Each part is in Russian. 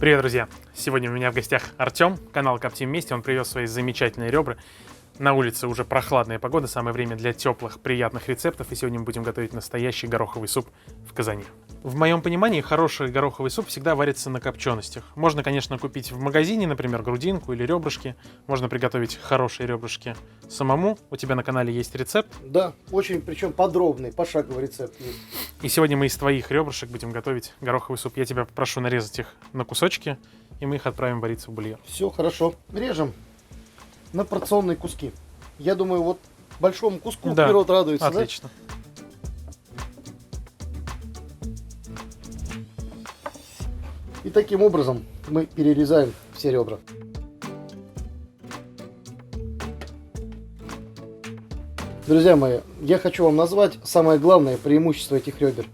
Привет, друзья! Сегодня у меня в гостях Артем, канал Коптим Вместе. Он привез свои замечательные ребра. На улице уже прохладная погода, самое время для теплых, приятных рецептов. И сегодня мы будем готовить настоящий гороховый суп в казане. В моем понимании, хороший гороховый суп всегда варится на копченостях. Можно, конечно, купить в магазине, например, грудинку или ребрышки. Можно приготовить хорошие ребрышки самому. У тебя на канале есть рецепт. Да, очень, причем подробный, пошаговый рецепт есть. И сегодня мы из твоих ребрышек будем готовить гороховый суп. Я тебя попрошу нарезать их на кусочки, и мы их отправим вариться в бульон. Все хорошо. Режем на порционные куски. Я думаю, вот большому куску Да, народ радуется. отлично. Да? И таким образом мы перерезаем все ребра. Друзья мои, я хочу вам назвать самое главное преимущество этих ребер.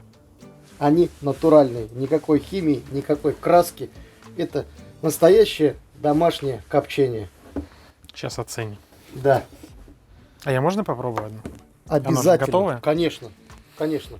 Они натуральные, никакой химии, никакой краски. Это настоящее домашнее копчение. Сейчас оценим. Да, А я можно попробовать одну? обязательно. готовое? Конечно, конечно.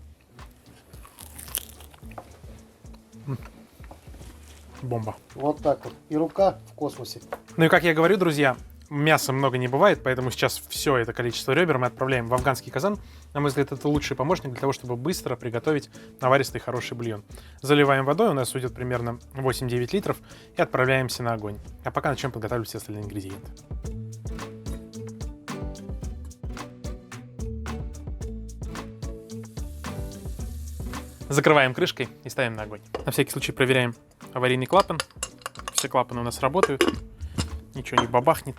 Бомба. Вот так вот. И рука в космосе. Ну и как я говорю, друзья, мяса много не бывает, поэтому сейчас все это количество ребер мы отправляем в афганский казан. На мой взгляд, это лучший помощник для того, чтобы быстро приготовить наваристый хороший бульон. Заливаем водой, у нас уйдет примерно 8-9 литров, и отправляемся на огонь. А пока начнем подготавливать все остальные ингредиенты. Закрываем крышкой и ставим на огонь. На всякий случай проверяем аварийный клапан. Все клапаны у нас работают, ничего не бабахнет.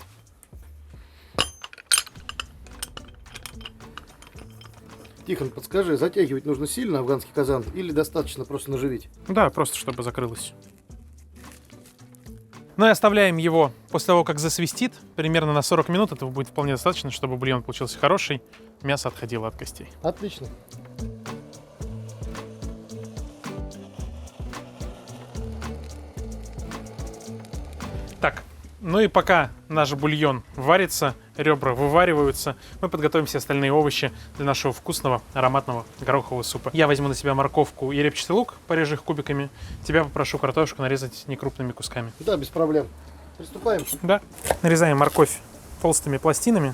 Тихон, подскажи, затягивать нужно сильно афганский казан или достаточно просто наживить? Да, просто чтобы закрылось. Ну и оставляем его после того, как засвистит, примерно на 40 минут. Этого будет вполне достаточно, чтобы бульон получился хороший, мясо отходило от костей. Отлично. Так, ну и пока наш бульон варится, ребра вывариваются, мы подготовим все остальные овощи для нашего вкусного ароматного горохового супа. Я возьму на себя морковку и репчатый лук, порежу их кубиками. Тебя попрошу картошку нарезать некрупными кусками. Да, без проблем. Приступаем. Да. Нарезаем морковь толстыми пластинами.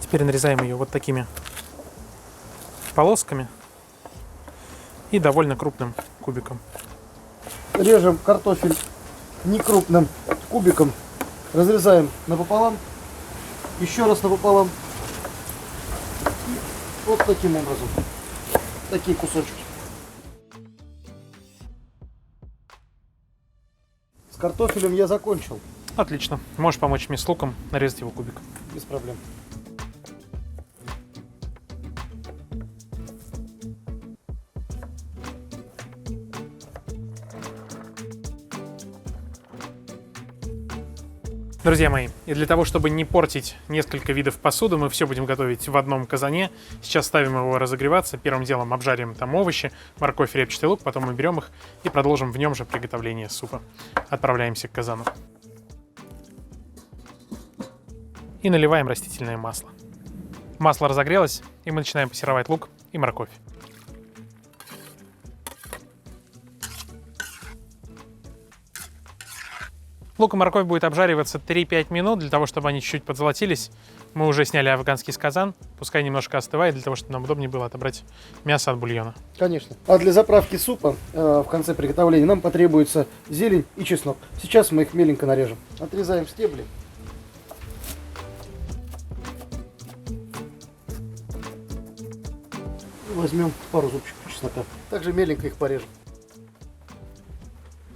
Теперь нарезаем ее вот такими полосками и довольно крупным кубиком. Режем картофель некрупным кубиком. Разрезаем напополам. Еще раз напополам. И вот таким образом. Такие кусочки. С картофелем я закончил. Отлично. Можешь помочь мне с луком нарезать его кубиком. Без проблем. Друзья мои, и для того, чтобы не портить несколько видов посуды, мы все будем готовить в одном казане. Сейчас ставим его разогреваться. Первым делом обжарим там овощи, морковь, репчатый лук, потом мы берем их и продолжим в нем же приготовление супа. Отправляемся к казану. И наливаем растительное масло. Масло разогрелось, и мы начинаем пассеровать лук и морковь. Лук и морковь будет обжариваться 3-5 минут, для того, чтобы они чуть-чуть подзолотились. Мы уже сняли афганский казан, пускай немножко остывает, для того, чтобы нам удобнее было отобрать мясо от бульона. Конечно. А для заправки супа в конце приготовления нам потребуется зелень и чеснок. Сейчас мы их меленько нарежем. Отрезаем стебли. И возьмем пару зубчиков чеснока. Также меленько их порежем.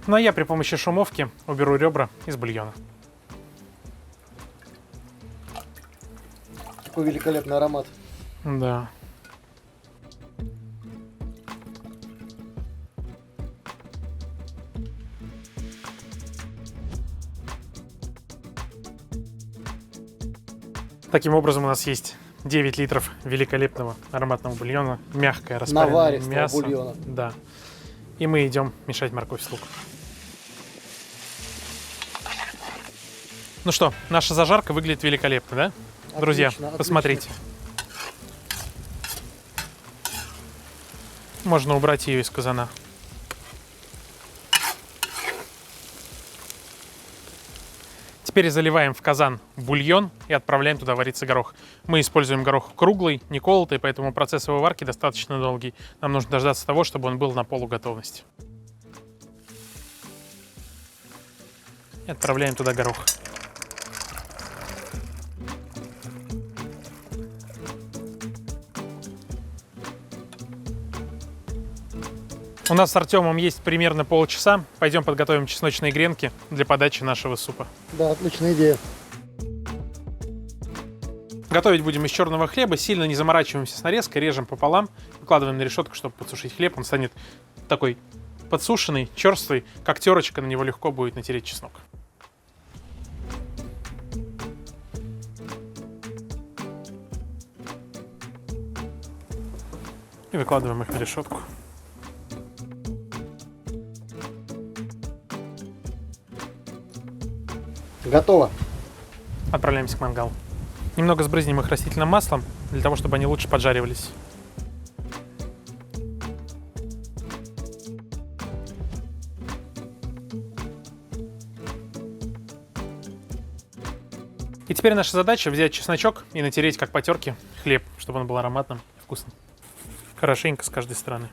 Ну а я при помощи шумовки уберу ребра из бульона. Такой великолепный аромат. Да. Таким образом у нас есть 9 литров великолепного ароматного бульона, мягкое распаренное Наваристого мясо. бульона. Да. И мы идем мешать морковь с луком. Ну что, наша зажарка выглядит великолепно, да? Отлично, Друзья, отлично. посмотрите. Можно убрать ее из казана. Теперь заливаем в казан бульон и отправляем туда вариться горох. Мы используем горох круглый, не колотый, поэтому процесс его варки достаточно долгий. Нам нужно дождаться того, чтобы он был на полуготовности. И отправляем туда горох. У нас с Артемом есть примерно полчаса. Пойдем подготовим чесночные гренки для подачи нашего супа. Да, отличная идея. Готовить будем из черного хлеба. Сильно не заморачиваемся с нарезкой, режем пополам, выкладываем на решетку, чтобы подсушить хлеб. Он станет такой подсушенный, черствый, как терочка, на него легко будет натереть чеснок. И выкладываем их на решетку. Готово. Отправляемся к мангалу. Немного сбрызнем их растительным маслом, для того, чтобы они лучше поджаривались. И теперь наша задача взять чесночок и натереть, как по терке, хлеб, чтобы он был ароматным и вкусным. Хорошенько с каждой стороны.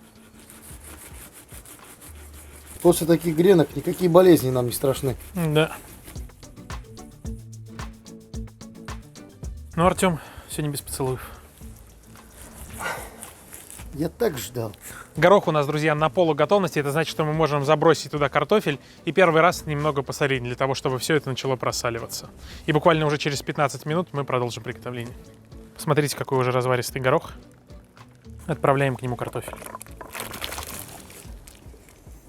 После таких гренок никакие болезни нам не страшны. Да. Ну, Артем, сегодня без поцелуев. Я так ждал. Горох у нас, друзья, на полуготовности. Это значит, что мы можем забросить туда картофель и первый раз немного посолить, для того, чтобы все это начало просаливаться. И буквально уже через 15 минут мы продолжим приготовление. Смотрите, какой уже разваристый горох. Отправляем к нему картофель.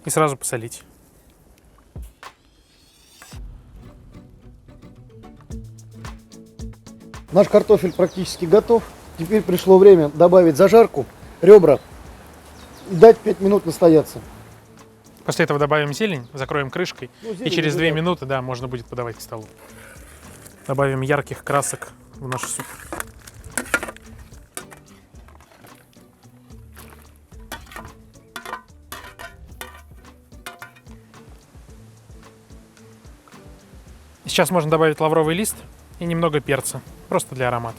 И сразу посолить. Наш картофель практически готов. Теперь пришло время добавить зажарку, ребра и дать 5 минут настояться. После этого добавим зелень, закроем крышкой. Ну, И зелень через 2 добавим. минуты, да, можно будет подавать к столу. Добавим ярких красок в наш суп. Сейчас можно добавить лавровый лист и немного перца, просто для аромата.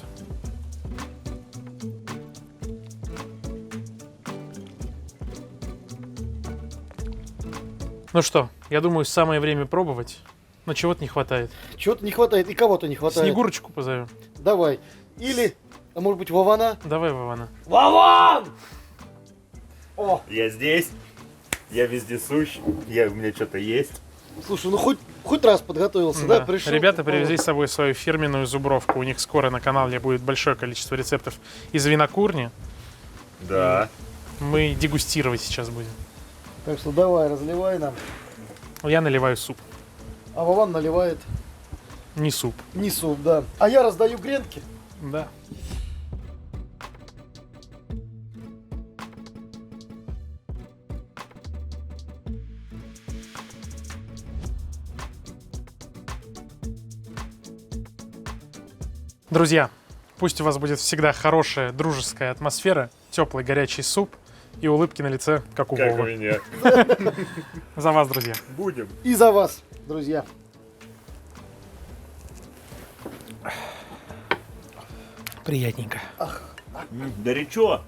Ну что, я думаю, самое время пробовать, но чего-то не хватает. Чего-то не хватает и кого-то не хватает. Снегурочку позовем. Давай. Или, а может быть, Вована? Давай, Вована. Вован! О, Я здесь, я вездесущ, у меня что-то есть. слушай, ну хоть раз подготовился, да? Пришел. Ребята привезли с собой свою фирменную зубровку. У них скоро на канале будет большое количество рецептов из винокурни. Да. Мы дегустировать сейчас будем. Так что давай, разливай нам. Я наливаю суп. А Вован наливает Не суп. не суп, да. А я раздаю гренки. Да. Друзья, пусть у вас будет всегда хорошая, дружеская атмосфера, теплый горячий суп и улыбки на лице, как у Как у Вовы. меня. За вас, друзья. Будем. И за вас, друзья. Приятненько. Горячо.